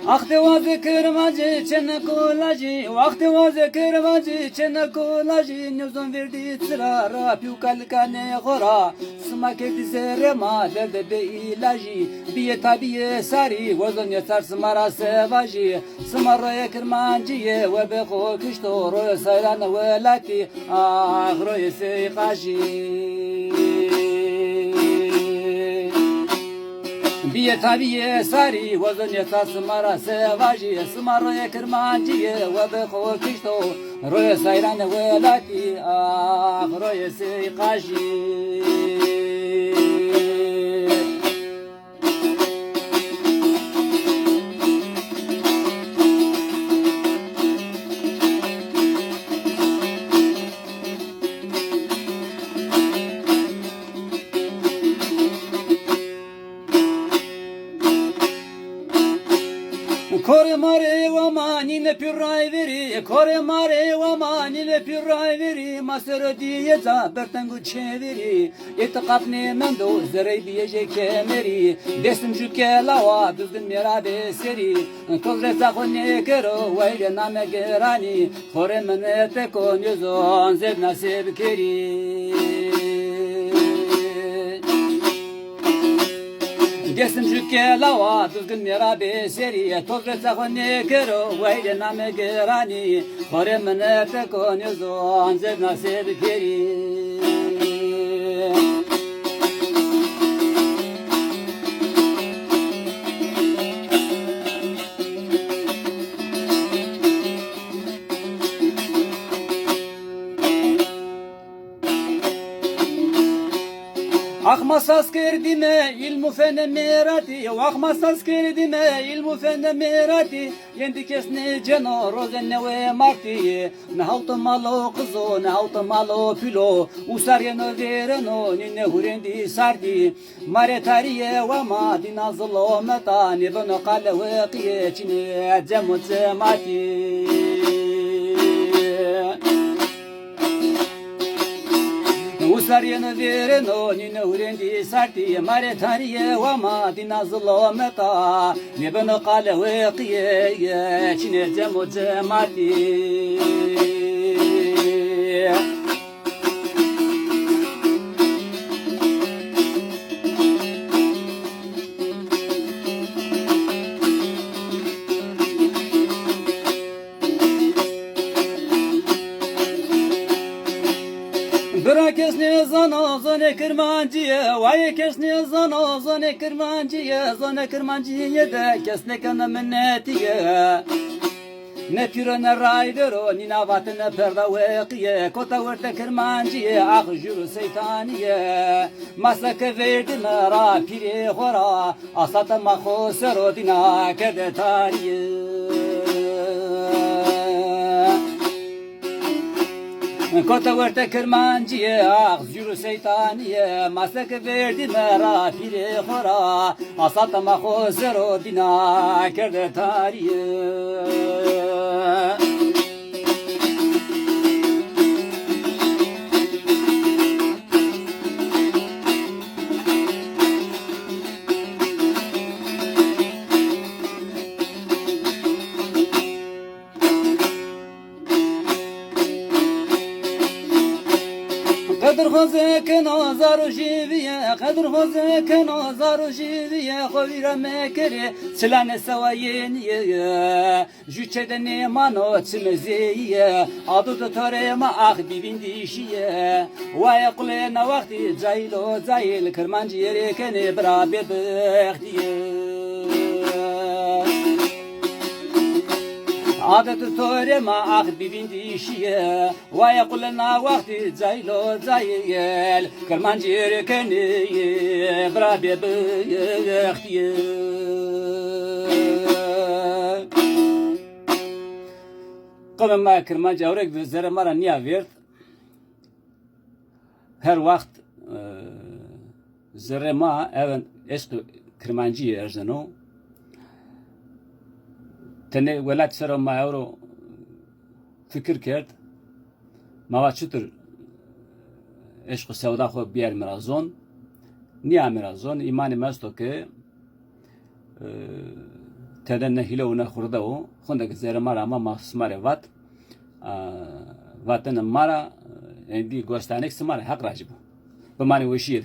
Akdevazı kırmacı çene kolacı Akdevazı kırmacı çene kolacı Nüzun verdi sırara Piyukalkane gora Sımak evdi zerrema Derde be ilacı Biye tabiye sari Vazon yeter sımara sevacı Sımarroya kırmancıye Ve be kokuşto Roya sayran ve laki Ah roya seykaji Biye tabiye sari Vazon yeter sımara sevacı Sımarroya kırmancıye Ve be kokuşto Roya sayran ve laki Ah roya seykaji Kore mare vamani ne pirai veri Kore mare vamani ne pirai veri Masero diye za bertengu çeviri İtikat ne mendo zerey biyece kemeri Destim jüke lava düzgün merabe seri Kozre sakon ne kero Veyle name gerani Kore mene tekon yüzon Zeb nasib keri Desim jüke lava düzgün merabe seri Tozre sakon ne kero Veyle name gerani Kore mene tekon yüzon Zeb nasib keri Akmasas kerdime ilmu fene merati Akmasas kerdime ilmu fene merati Yendi kesne ceno rozenne ve marti Ne haltı malo kızo ne haltı malo pilo Usar yeno vereno nine hurendi sardi Mare tariye ve ma dinazılo meta Ne bana kale ve qiye çine cemut zemati Usar yenu vereno nine hurendi sarti Mare tariye ve ma dinazılo meta Ne bana kale ve qiye çine cemut zemati Bırak kesne zano zone kırmancıya Vay kesne zano zone kırmancıya Zone kırmancıya de kesne kana minnetiye Ne püre ne raydero Nina vatine perda vekiye Kota verte kırmancıya Ah juru seytaniye Masake verdi mera piri khora Asata makho sero dina kerde tariye Kota verte kırmancıye Ah juru seytaniye Masake verdi mera piri khora Asata makho sero dina kerde tariye Kadir khozek nazar jiviye Kadir khozek nazar jiviye Khovira mekere Çilane sevayeniye Jüçede ne mano çimeziye Adu tutare ma ah bibindişiye Vay kulena vakti cahilo cahil Kırmancı yere kene beraber bektiye Adet tore ma ah bibindişiye Vay kulena vakti cahilo cahil Kırmancı yere kene beraber bektiye Qavm ma kırmancı avrek vizere mara niye verdi Her vakt zerre ma even eski kırmancı erzeno Tene velat sera ma euro fikir kert ma çutur eşq sevda xo biyer mirazon niye mirazon imani mesto ke تدن نهيله ونخورده و خندك زير مارا ما مخصوص مارا واتن مارا عندي گوشتانك سمارا حق راجبو بماني وشيد